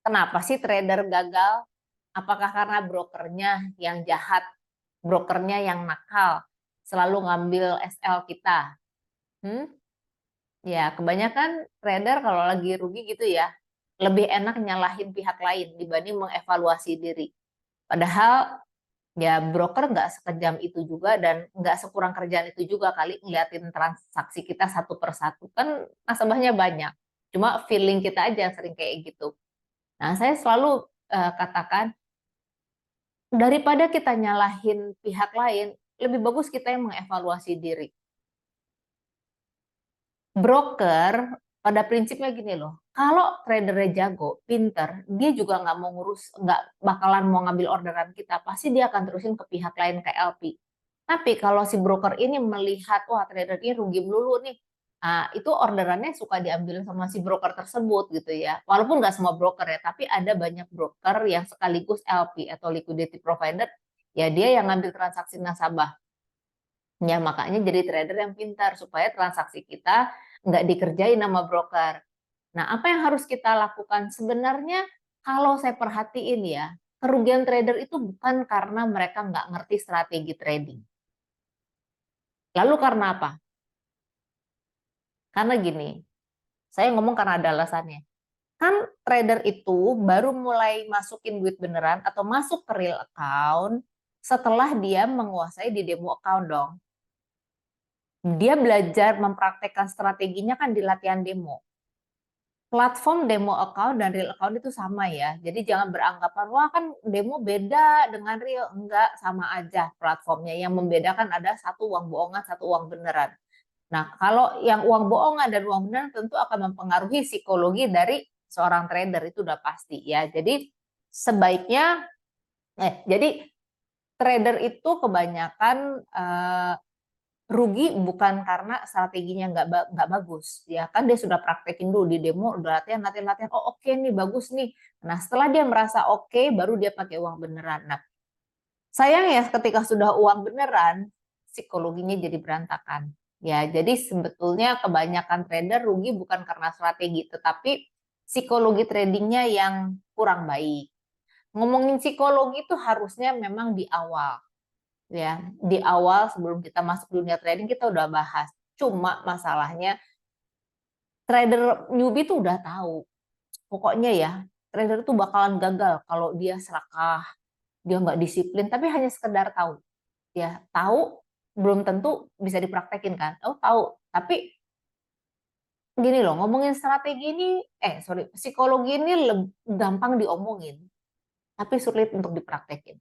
Kenapa sih trader gagal? Apakah karena brokernya yang jahat, brokernya yang nakal, selalu ngambil SL kita? Hmm? Ya, kebanyakan trader kalau lagi rugi gitu ya, lebih enak nyalahin pihak lain dibanding mengevaluasi diri. Padahal ya broker nggak sekejam itu juga dan nggak sekurang kerjaan itu juga kali ngeliatin transaksi kita satu persatu. Kan nasabahnya banyak. Cuma feeling kita aja yang sering kayak gitu. Nah, saya selalu katakan, daripada kita nyalahin pihak lain, lebih bagus kita yang mengevaluasi diri. Broker pada prinsipnya gini loh, kalau tradernya jago, pinter, dia juga nggak mau ngurus, nggak bakalan mau ngambil orderan kita, pasti dia akan terusin ke pihak lain, ke LP. Tapi kalau si broker ini melihat, wah trader ini rugi melulu nih, nah, itu orderannya suka diambil sama si broker tersebut gitu ya. Walaupun nggak semua broker ya, tapi ada banyak broker yang sekaligus LP atau liquidity provider, ya dia yang ngambil transaksi nasabah. Ya makanya jadi trader yang pintar supaya transaksi kita nggak dikerjain sama broker. Nah, apa yang harus kita lakukan? Sebenarnya kalau saya perhatiin ya, kerugian trader itu bukan karena mereka nggak ngerti strategi trading. Lalu karena apa? Karena gini, saya ngomong karena ada alasannya. Kan trader itu baru mulai masukin duit beneran atau masuk ke real account setelah dia menguasai di demo account dong. Dia belajar mempraktekkan strateginya kan di latihan demo. Platform demo account dan real account itu sama ya. Jadi jangan beranggapan, wah kan demo beda dengan real. Enggak, sama aja platformnya. Yang membedakan ada satu uang bohongan, satu uang beneran. Nah, kalau yang uang bohongan dan uang beneran tentu akan mempengaruhi psikologi dari seorang trader, itu udah pasti ya. Jadi sebaiknya, jadi trader itu kebanyakan rugi bukan karena strateginya nggak bagus ya kan, dia sudah praktekin dulu di demo, udah latihan latihan latihan, oh oke nih bagus nih. Nah setelah dia merasa oke, baru dia pakai uang beneran. Nah sayang ya, ketika sudah uang beneran psikologinya jadi berantakan ya. Jadi sebetulnya kebanyakan trader rugi bukan karena strategi, tetapi psikologi tradingnya yang kurang baik. Ngomongin psikologi itu harusnya memang di awal ya, di awal sebelum kita masuk dunia trading kita udah bahas. Cuma masalahnya trader newbie tuh udah tahu. Pokoknya ya, trader tuh bakalan gagal kalau dia serakah, dia nggak disiplin, tapi hanya sekedar tahu. Ya, tahu belum tentu bisa dipraktekin kan. Oh, tahu, tapi gini loh, ngomongin strategi ini, psikologi ini gampang diomongin, tapi sulit untuk dipraktekin.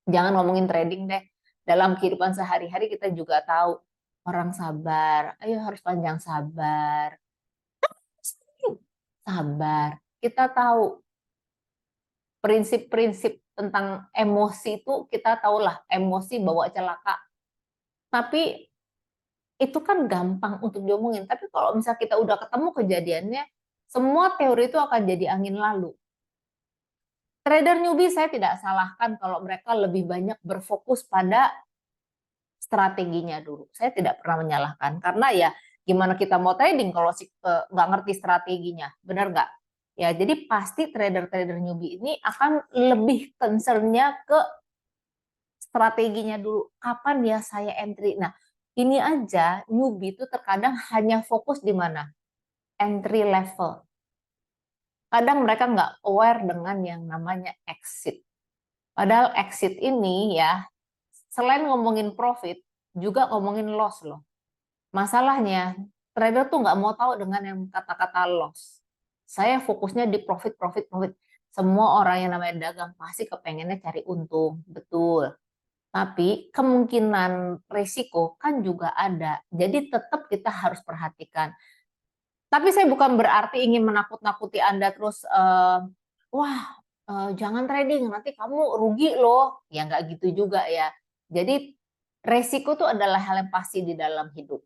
Jangan ngomongin trading deh. Dalam kehidupan sehari-hari kita juga tahu orang sabar. Ayo harus panjang sabar. Sabar. Kita tahu prinsip-prinsip tentang emosi itu, kita tahulah emosi bawa celaka. Tapi itu kan gampang untuk diomongin. Tapi kalau misalnya kita udah ketemu kejadiannya, semua teori itu akan jadi angin lalu. Trader newbie saya tidak salahkan kalau mereka lebih banyak berfokus pada strateginya dulu. Saya tidak pernah menyalahkan karena ya gimana kita mau trading kalau nggak ngerti strateginya, benar nggak? Ya jadi pasti trader-trader newbie ini akan lebih concernnya ke strateginya dulu. Kapan ya saya entry? Nah ini aja newbie itu terkadang hanya fokus di mana? Entry level. Kadang mereka nggak aware dengan yang namanya exit. Padahal exit ini ya, selain ngomongin profit, juga ngomongin loss loh. Masalahnya, trader tuh nggak mau tahu dengan yang kata-kata loss. Saya fokusnya di profit, profit, profit. Semua orang yang namanya dagang pasti kepengennya cari untung, betul. Tapi kemungkinan risiko kan juga ada. Jadi tetap kita harus perhatikan. Tapi saya bukan berarti ingin menakut-nakuti Anda terus, wah jangan trading, nanti kamu rugi loh. Ya nggak gitu juga ya. Jadi resiko itu adalah hal yang pasti di dalam hidup.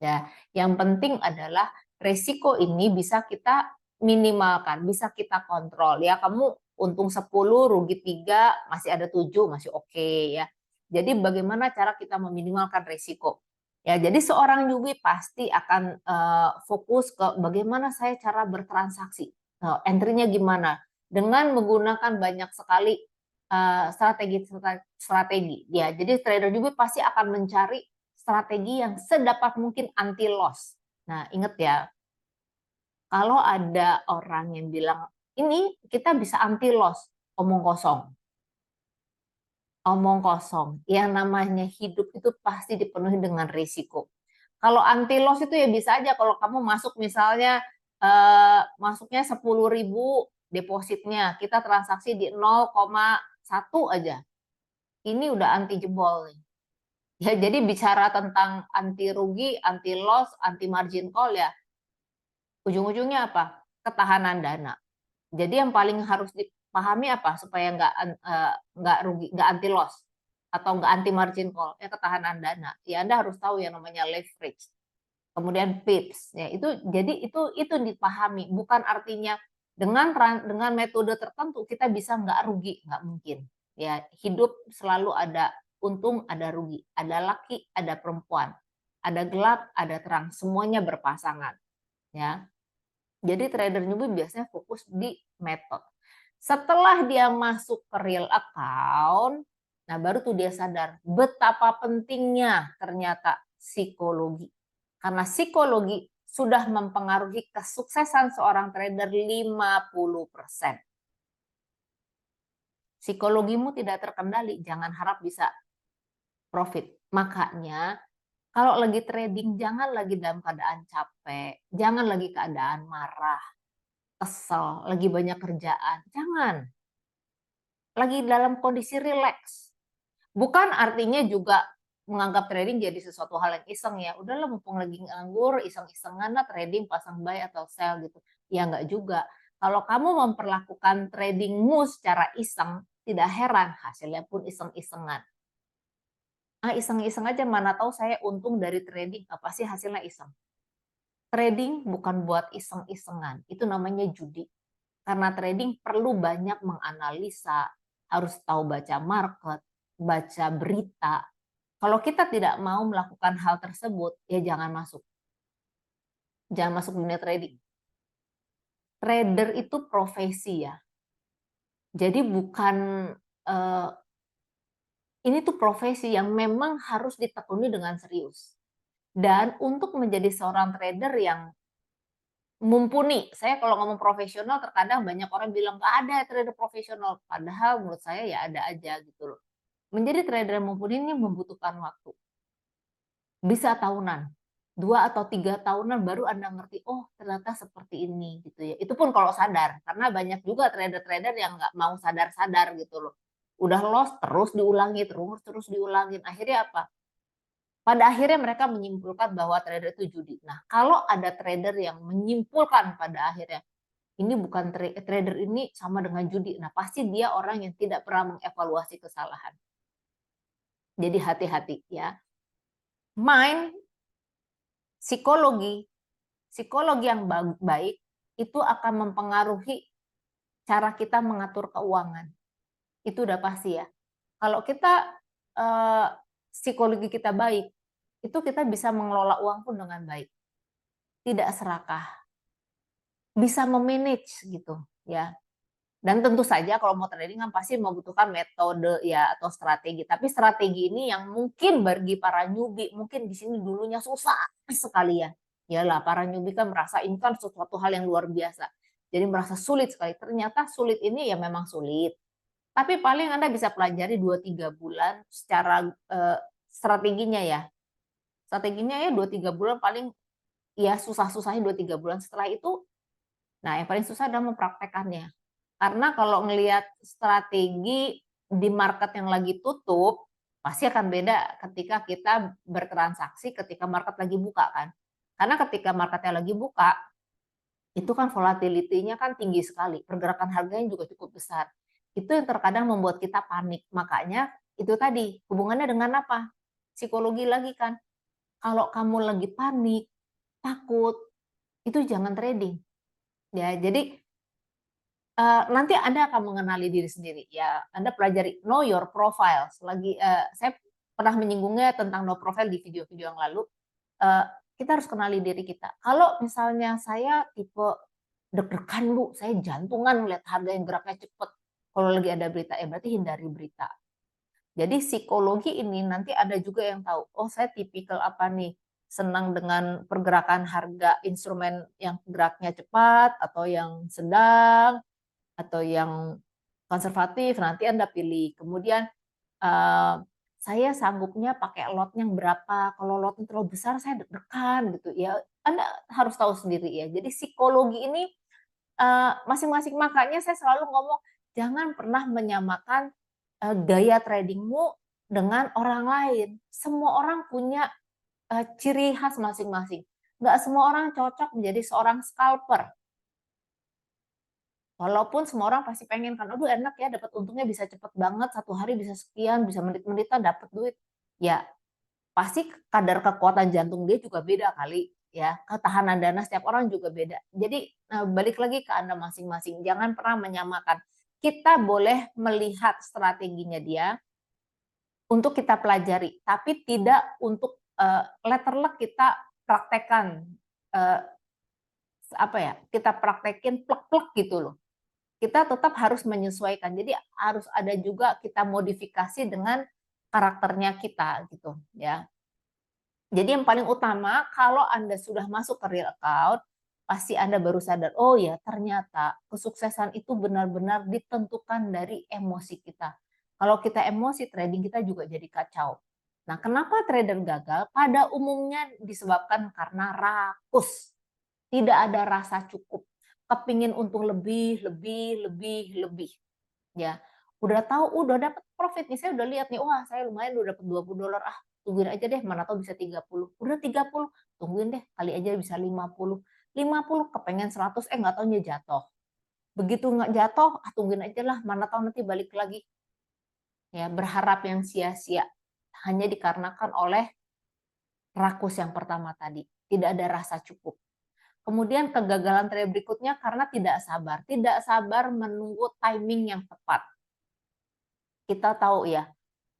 Ya, yang penting adalah resiko ini bisa kita minimalkan, bisa kita kontrol. Ya, kamu untung 10, rugi 3, masih ada 7, masih oke ya. Jadi bagaimana cara kita meminimalkan resiko? Ya, jadi seorang newbie pasti akan fokus ke bagaimana saya cara bertransaksi. Entry-nya gimana? dengan menggunakan banyak sekali strategi. Ya, jadi trader juga pasti akan mencari strategi yang sedapat mungkin anti loss. Nah, ingat ya, kalau ada orang yang bilang ini kita bisa anti loss, omong kosong. Omong kosong. Yang namanya hidup itu pasti dipenuhi dengan risiko. Kalau anti loss itu ya bisa aja kalau kamu masuk misalnya masuknya 10.000 depositnya, kita transaksi di 0,1 aja. Ini udah anti jebol nih. Ya, jadi bicara tentang anti rugi, anti loss, anti margin call ya, ujung-ujungnya apa? Ketahanan dana. Jadi yang paling harus dipahami apa supaya nggak rugi, nggak anti loss atau nggak anti margin call, ya ketahanan dana. Ya Anda harus tahu yang namanya leverage. Kemudian pips, ya itu dipahami, bukan artinya dengan metode tertentu kita bisa nggak rugi, nggak mungkin. Ya, hidup selalu ada untung, ada rugi, ada laki, ada perempuan, ada gelap, ada terang, semuanya berpasangan. Ya, jadi trader newbie biasanya fokus di metode. Setelah dia masuk ke real account, nah baru tuh dia sadar betapa pentingnya ternyata psikologi. Karena psikologi sudah mempengaruhi kesuksesan seorang trader 50%. Psikologimu tidak terkendali, jangan harap bisa profit. Makanya kalau lagi trading jangan lagi dalam keadaan capek, jangan lagi keadaan marah, kesel, lagi banyak kerjaan. Jangan. Lagi dalam kondisi rileks. Bukan artinya juga menganggap trading jadi sesuatu hal yang iseng ya. Udahlah mumpung lagi nganggur, iseng-isengan lah trading pasang buy atau sell gitu. Ya enggak juga. Kalau kamu memperlakukan tradingmu secara iseng, tidak heran hasilnya pun iseng-isengan. Iseng-iseng aja, mana tahu saya untung dari trading, apa sih hasilnya iseng. Trading bukan buat iseng-isengan, itu namanya judi. Karena trading perlu banyak menganalisa, harus tahu baca market, baca berita. Kalau kita tidak mau melakukan hal tersebut, ya jangan masuk. Jangan masuk dunia trading. Trader itu profesi ya. Jadi bukan ini tuh profesi yang memang harus ditekuni dengan serius. Dan untuk menjadi seorang trader yang mumpuni, saya kalau ngomong profesional terkadang banyak orang bilang nggak ada trader profesional. Padahal menurut saya ya ada aja gitu loh. Menjadi trader yang mumpuni ini membutuhkan waktu. Bisa tahunan, 2 atau 3 tahunan baru Anda ngerti, oh ternyata seperti ini gitu ya. Itu pun kalau sadar, karena banyak juga trader-trader yang nggak mau sadar-sadar gitu loh. Udah loss terus diulangi, terus diulangin. Akhirnya apa? Pada akhirnya mereka menyimpulkan bahwa trader itu judi. Nah, kalau ada trader yang menyimpulkan pada akhirnya ini bukan trader, ini sama dengan judi. Nah, pasti dia orang yang tidak pernah mengevaluasi kesalahan. Jadi hati-hati ya. Mind, psikologi yang baik itu akan mempengaruhi cara kita mengatur keuangan. Itu udah pasti ya. Kalau kita psikologi kita baik, itu kita bisa mengelola uang pun dengan baik. Tidak serakah. Bisa memanage gitu ya. Dan tentu saja kalau mau trading kan pasti membutuhkan metode ya atau strategi. Tapi strategi ini yang mungkin bagi para newbie, mungkin di sini dulunya susah sekali ya. Yalah, para newbie kan merasa ini kan sesuatu hal yang luar biasa. Jadi merasa sulit sekali. Ternyata sulit ini ya memang sulit. Tapi paling Anda bisa pelajari 2-3 bulan secara strateginya ya. Strateginya ya 2-3 bulan paling ya susah-susahnya 2-3 bulan. Setelah itu, nah yang paling susah adalah mempraktekannya. Karena kalau ngelihat strategi di market yang lagi tutup, pasti akan beda ketika kita bertransaksi ketika market lagi buka kan. Karena ketika marketnya lagi buka, itu kan volatility-nya kan tinggi sekali, pergerakan harganya juga cukup besar. Itu yang terkadang membuat kita panik. Makanya itu tadi, hubungannya dengan apa? Psikologi lagi kan. Kalau kamu lagi panik, takut, itu jangan trading. Ya, jadi nanti Anda akan mengenali diri sendiri ya. Anda pelajari know your profile. Saya pernah menyinggungnya tentang know profile di video-video yang lalu. Kita harus kenali diri kita. Kalau misalnya saya tipe deg-degan Bu, saya jantungan ngeliat harga yang geraknya cepet. Kalau lagi ada berita, ya berarti hindari berita. Jadi psikologi ini nanti ada juga yang tahu, oh saya tipikal apa nih, senang dengan pergerakan harga instrumen yang geraknya cepat, atau yang sedang, atau yang konservatif, nanti Anda pilih. Kemudian saya sanggupnya pakai lot yang berapa, kalau lotnya terlalu besar saya deg-degan gitu ya. Anda harus tahu sendiri ya. Jadi psikologi ini masing-masing, makanya saya selalu ngomong jangan pernah menyamakan gaya tradingmu dengan orang lain. Semua orang punya ciri khas masing-masing. Nggak semua orang cocok menjadi seorang scalper. Walaupun semua orang pasti pengen kan, aduh enak ya dapat untungnya bisa cepet banget, satu hari bisa sekian, bisa menit-menitan dapat duit. Ya, pasti kadar kekuatan jantung dia juga beda kali ya, ketahanan dana setiap orang juga beda. Jadi balik lagi ke Anda masing-masing, jangan pernah menyamakan. Kita boleh melihat strateginya dia untuk kita pelajari, tapi tidak untuk letter luck kita praktekkan, apa ya, kita praktekin plek-plek gitu loh. Kita tetap harus menyesuaikan. Jadi harus ada juga kita modifikasi dengan karakternya kita gitu ya. Jadi yang paling utama kalau Anda sudah masuk ke real account, pasti Anda baru sadar, oh ya ternyata kesuksesan itu benar-benar ditentukan dari emosi kita. Kalau kita emosi, trading kita juga jadi kacau. Nah, kenapa trader gagal? Pada umumnya disebabkan karena rakus. Tidak ada rasa cukup. Kepingin untung lebih, lebih, lebih, lebih. Ya, udah tahu, udah dapat profit nih, saya udah lihat nih, wah saya lumayan udah dapat $20, tungguin aja deh, mana tahu bisa 30. Udah 30, tungguin deh, kali aja bisa 50. 50 kepengen 100, nggak taunya jatuh. Begitu nggak jatuh, tungguin aja lah, mana tahu nanti balik lagi. Ya, berharap yang sia-sia hanya dikarenakan oleh rakus yang pertama tadi, tidak ada rasa cukup. Kemudian kegagalan trade berikutnya karena tidak sabar menunggu timing yang tepat. Kita tahu ya,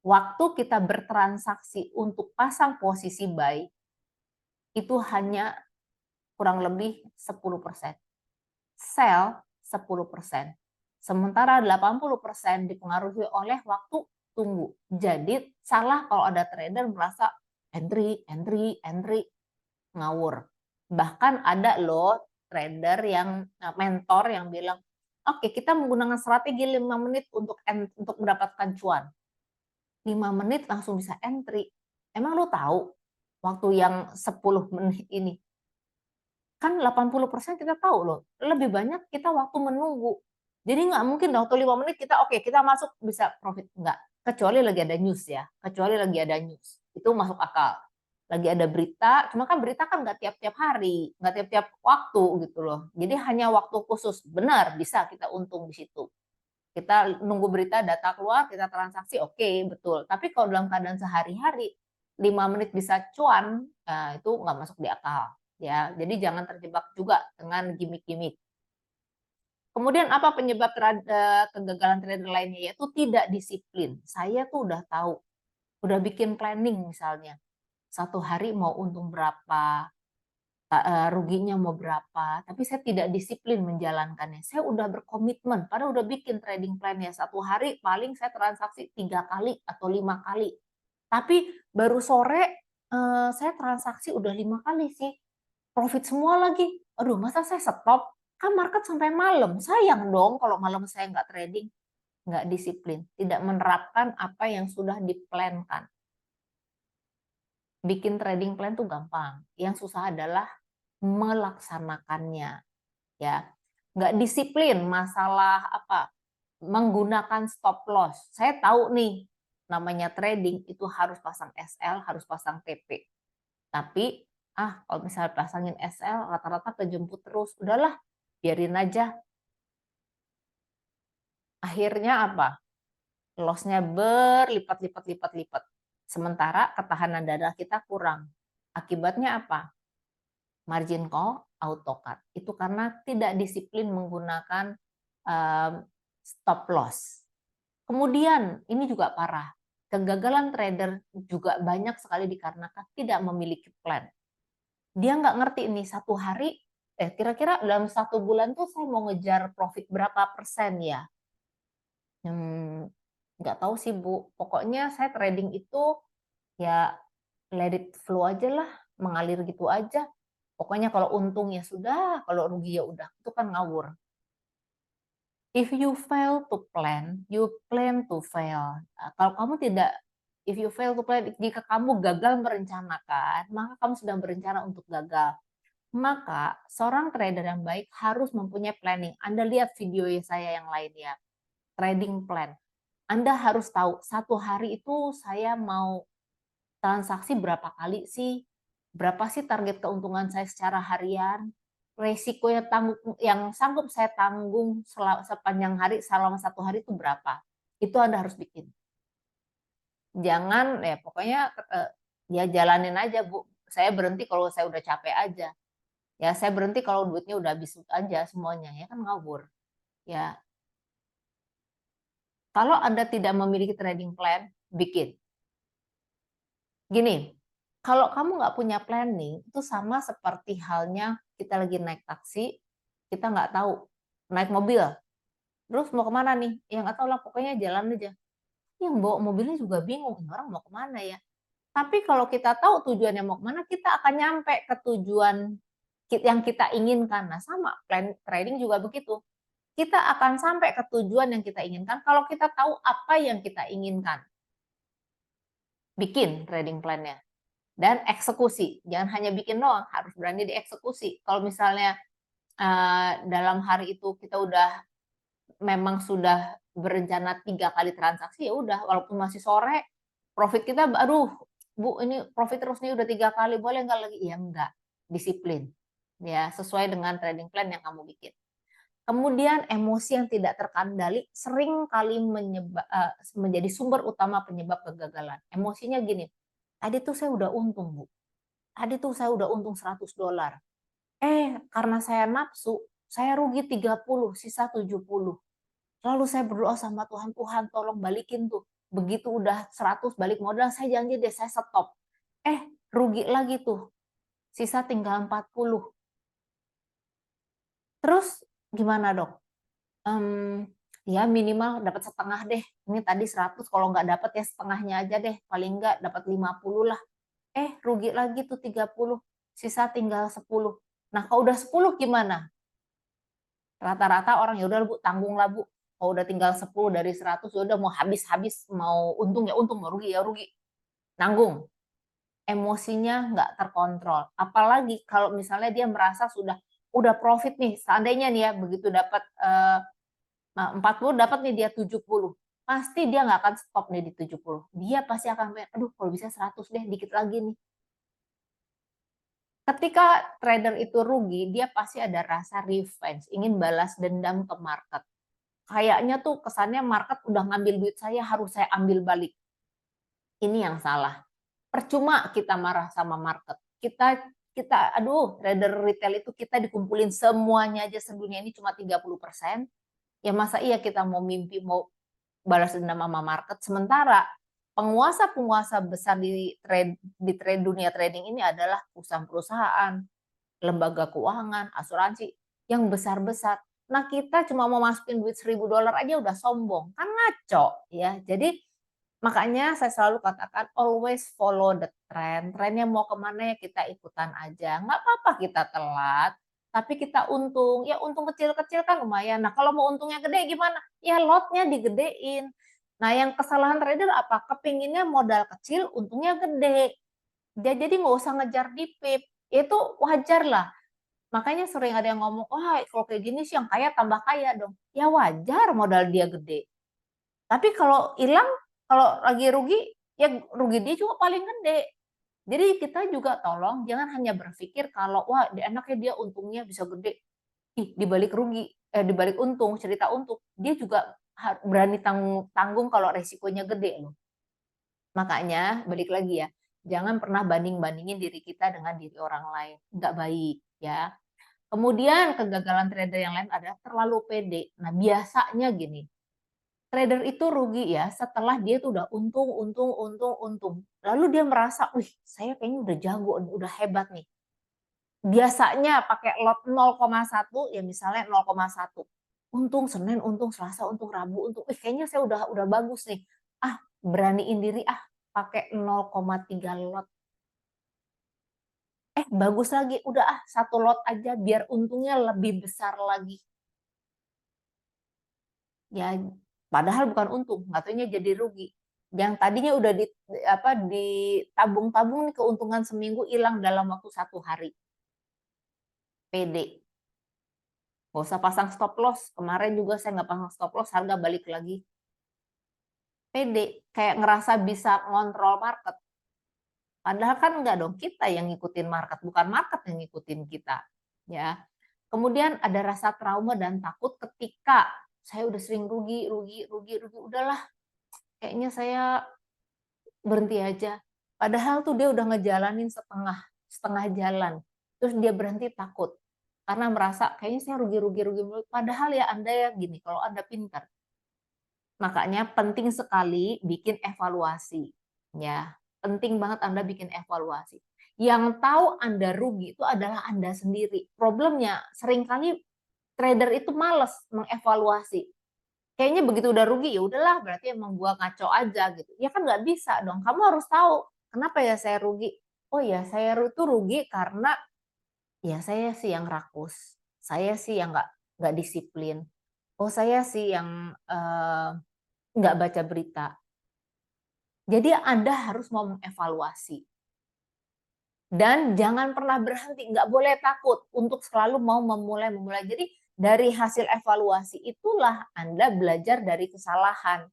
waktu kita bertransaksi untuk pasang posisi buy, itu hanya kurang lebih 10%. Sell 10%. Sementara 80% dipengaruhi oleh waktu tunggu. Jadi salah kalau ada trader merasa entry, entry, entry, ngawur. Bahkan ada loh trader yang mentor yang bilang, oke kita menggunakan strategi 5 menit untuk mendapatkan cuan. 5 menit langsung bisa entry. Emang lo tahu waktu yang 10 menit ini? Kan 80% kita tahu loh, lebih banyak kita waktu menunggu. Jadi nggak mungkin waktu 5 menit kita oke, kita masuk bisa profit. Nggak. Kecuali lagi ada news ya. Kecuali lagi ada news. Itu masuk akal. Lagi ada berita, cuma kan berita kan nggak tiap-tiap hari, nggak tiap-tiap waktu gitu loh. Jadi hanya waktu khusus. Benar, bisa kita untung di situ. Kita nunggu berita, data keluar, kita transaksi, oke, betul. Tapi kalau dalam keadaan sehari-hari, 5 menit bisa cuan, nah, itu nggak masuk di akal. Ya, jadi jangan terjebak juga dengan gimmick-gimmick. Kemudian apa penyebab kegagalan trader lainnya? Yaitu tidak disiplin. Saya tuh udah tahu, udah bikin planning misalnya. Satu hari mau untung berapa, ruginya mau berapa, tapi saya tidak disiplin menjalankannya. Saya udah berkomitmen, padahal udah bikin trading plan-nya. Satu hari paling saya transaksi 3 kali atau 5 kali. Tapi baru sore saya transaksi udah 5 kali sih. Profit semua lagi. Aduh, masa saya stop? Kan market sampai malam. Sayang dong kalau malam saya nggak trading. Nggak disiplin. Tidak menerapkan apa yang sudah diplankan. Bikin trading plan tuh gampang. Yang susah adalah melaksanakannya, ya. Nggak disiplin masalah apa, menggunakan stop loss. Saya tahu nih, namanya trading itu harus pasang SL, harus pasang TP. Tapi kalau misalnya pasangin SL rata-rata kejemput terus, udahlah biarin aja. Akhirnya apa? Loss-nya berlipat-lipat. Sementara ketahanan dana kita kurang. Akibatnya apa? Margin call, auto cut. Itu karena tidak disiplin menggunakan stop loss. Kemudian ini juga parah. Kegagalan trader juga banyak sekali dikarenakan tidak memiliki plan. Dia nggak ngerti nih kira-kira dalam 1 bulan tuh saya mau ngejar profit berapa persen ya? Nggak tahu sih Bu, pokoknya saya trading itu ya let it flow aja lah, mengalir gitu aja. Pokoknya kalau untung ya sudah, kalau rugi ya udah, itu kan ngawur. If you fail to plan, you plan to fail. Kalau kamu tidak, if you fail to plan, jika kamu gagal merencanakan, maka kamu sedang berencana untuk gagal. Maka seorang trader yang baik harus mempunyai planning. Anda lihat video saya yang lainnya, trading plan. Anda harus tahu, satu hari itu saya mau transaksi berapa kali sih? Berapa sih target keuntungan saya secara harian? Resiko yang sanggup saya tanggung sepanjang hari selama 1 hari itu berapa? Itu Anda harus bikin. Jangan ya pokoknya ya jalanin aja Bu. Saya berhenti kalau saya udah capek aja. Ya saya berhenti kalau duitnya udah habis aja semuanya, ya kan ngawur. Ya, kalau Anda tidak memiliki trading plan, bikin. Gini, kalau kamu nggak punya planning, itu sama seperti halnya kita lagi naik taksi, kita nggak tahu, naik mobil, terus mau kemana nih? Ya nggak tahu lah, pokoknya jalan aja. Yang bawa mobilnya juga bingung, ini orang mau kemana ya? Tapi kalau kita tahu tujuannya mau kemana, kita akan nyampe ke tujuan yang kita inginkan. Nah, sama plan trading juga begitu. Kita akan sampai ke tujuan yang kita inginkan kalau kita tahu apa yang kita inginkan. Bikin trading plan-nya. Dan eksekusi. Jangan hanya bikin doang, harus berani dieksekusi. Kalau misalnya dalam hari itu kita memang sudah berencana 3 kali transaksi, ya udah, walaupun masih sore, profit kita, aduh, Bu, ini profit terus nih udah 3 kali, boleh nggak lagi? Ya enggak, disiplin. Ya, sesuai dengan trading plan yang kamu bikin. Kemudian emosi yang tidak terkendali sering kali menjadi sumber utama penyebab kegagalan. Emosinya gini, tadi tuh saya udah untung Bu, tadi tuh saya udah untung $100. Karena saya nafsu, saya rugi 30, sisa 70. Lalu saya berdoa sama Tuhan, Tuhan tolong balikin tuh. Begitu udah 100 balik modal, saya janji deh saya stop. Rugi lagi tuh, sisa tinggal 40. Terus gimana dok? Ya minimal dapat setengah deh. Ini tadi 100, kalau nggak dapat ya setengahnya aja deh. Paling nggak dapat 50 lah. Rugi lagi tuh 30. Sisa tinggal 10. Nah, kalau udah 10 gimana? Rata-rata orang ya udah Bu, tanggung lah Bu. Kalau udah tinggal 10 dari 100 ya udah mau habis-habis, mau untung ya untung, mau rugi ya rugi. Nanggung. Emosinya nggak terkontrol. Apalagi kalau misalnya dia merasa udah profit nih, seandainya nih ya begitu dapat 40, dapat nih dia 70. Pasti dia nggak akan stop nih di 70. Dia pasti akan pengen, aduh kalau bisa 100 deh, dikit lagi nih. Ketika trader itu rugi, dia pasti ada rasa revenge, ingin balas dendam ke market. Kayaknya tuh kesannya market udah ngambil duit saya, harus saya ambil balik. Ini yang salah. Percuma kita marah sama market. Aduh, trader retail itu kita dikumpulin semuanya aja sedunia ini cuma 30%. Ya masa iya kita mau mimpi, mau balas dendam sama market. Sementara penguasa-penguasa besar di dunia trading ini adalah perusahaan-perusahaan, lembaga keuangan, asuransi yang besar-besar. Nah, kita cuma mau masukin duit $1.000 aja udah sombong. Kan ngaco ya. Jadi makanya saya selalu katakan always follow the trend. Trennya mau kemana ya kita ikutan aja. Nggak apa-apa kita telat, tapi kita untung. Ya untung kecil-kecil kan lumayan. Nah kalau mau untungnya gede gimana? Ya lotnya digedein. Nah yang kesalahan trader apa? Kepinginnya modal kecil, untungnya gede. Jadi nggak usah ngejar di pip. Itu wajar lah. Makanya sering ada yang ngomong, wah kalau kayak gini sih yang kaya tambah kaya dong. Ya wajar modal dia gede. Tapi kalau hilang, kalau lagi rugi, ya rugi dia juga paling gede. Jadi kita juga tolong jangan hanya berpikir kalau wah enaknya dia untungnya bisa gede. Dibalik rugi, dibalik untung, cerita untung, dia juga berani tanggung kalau resikonya gede loh. Makanya balik lagi ya, jangan pernah banding-bandingin diri kita dengan diri orang lain. Nggak baik ya. Kemudian kegagalan trader yang lain adalah terlalu pede. Nah biasanya gini, trader itu rugi ya setelah dia tuh udah untung, untung, untung, untung. Lalu dia merasa, wih saya kayaknya udah jago, udah hebat nih. biasanya pakai lot 0,1 ya misalnya 0,1. Untung Senin, untung Selasa, untung Rabu, untung kayaknya saya udah bagus nih. Ah, beraniin diri pakai 0,3 lot. Bagus lagi, udah 1 lot aja biar untungnya lebih besar lagi. Ya, padahal bukan untung, nggak taunya jadi rugi. Yang tadinya udah ditabung-tabung nih keuntungan seminggu hilang dalam waktu 1 hari. Pede. Nggak usah pasang stop loss. Kemarin juga saya nggak pasang stop loss, harga balik lagi. Pede, kayak ngerasa bisa ngontrol market. Padahal kan enggak dong, kita yang ngikutin market, bukan market yang ngikutin kita. Ya. Kemudian ada rasa trauma dan takut ketika saya udah sering rugi, udahlah, kayaknya saya berhenti aja. Padahal tuh dia udah ngejalanin setengah jalan. Terus dia berhenti takut. Karena merasa kayaknya saya rugi. Padahal ya Anda ya gini, kalau Anda pintar. Makanya penting sekali bikin evaluasi. Ya, penting banget Anda bikin evaluasi. Yang tahu Anda rugi itu adalah Anda sendiri. Problemnya seringkali trader itu males mengevaluasi. Kayaknya begitu udah rugi ya udahlah, berarti emang gua ngaco aja gitu. Ya kan nggak bisa dong. Kamu harus tahu kenapa ya saya rugi. Oh ya, saya itu rugi karena ya saya sih yang rakus. Saya sih yang nggak disiplin. Oh saya sih yang nggak baca berita. Jadi Anda harus mau mengevaluasi. Dan jangan pernah berhenti, nggak boleh takut untuk selalu mau memulai. Jadi dari hasil evaluasi itulah Anda belajar dari kesalahan.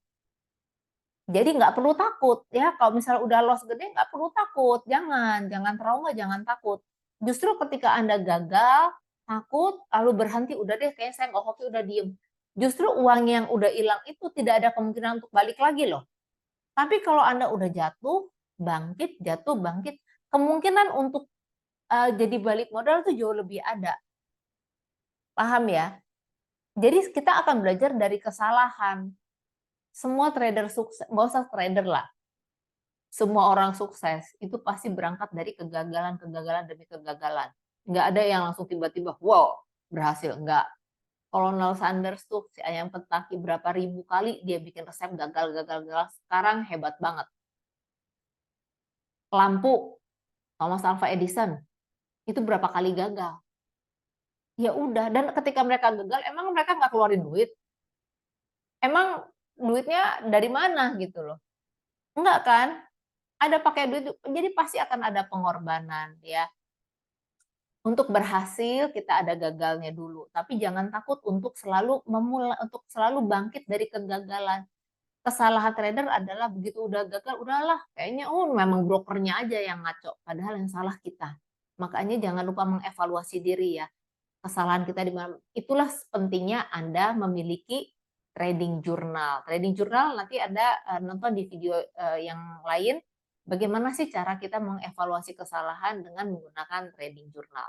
Jadi nggak perlu takut ya, kalau misalnya udah loss gede nggak perlu takut, jangan trauma, jangan takut. Justru ketika Anda gagal, takut, lalu berhenti, udah deh kayaknya saya nggak hoki, udah diem. Justru uang yang udah hilang itu tidak ada kemungkinan untuk balik lagi loh. Tapi kalau Anda udah jatuh, bangkit, kemungkinan untuk jadi balik modal itu jauh lebih ada. Paham ya? Jadi kita akan belajar dari kesalahan. Semua trader sukses, nggak usah trader lah. Semua orang sukses itu pasti berangkat dari kegagalan demi kegagalan. Nggak ada yang langsung tiba-tiba, wow, berhasil. Nggak. Colonel Sanders tuh, si ayam pentaki berapa ribu kali dia bikin resep gagal. Sekarang hebat banget. Lampu, Thomas Alva Edison, itu berapa kali gagal. Ya udah, dan ketika mereka gagal, emang mereka nggak keluarin duit? Emang duitnya dari mana gitu loh? Enggak kan? Ada pakai duit, jadi pasti akan ada pengorbanan ya. Untuk berhasil kita ada gagalnya dulu, tapi jangan takut untuk selalu bangkit dari kegagalan. Kesalahan trader adalah begitu udah gagal, udahlah kayaknya memang brokernya aja yang ngaco, padahal yang salah kita. Makanya jangan lupa mengevaluasi diri ya. Kesalahan kita di mana. Itulah pentingnya Anda memiliki trading journal. Trading journal nanti Anda nonton di video yang lain, bagaimana sih cara kita mengevaluasi kesalahan dengan menggunakan trading journal.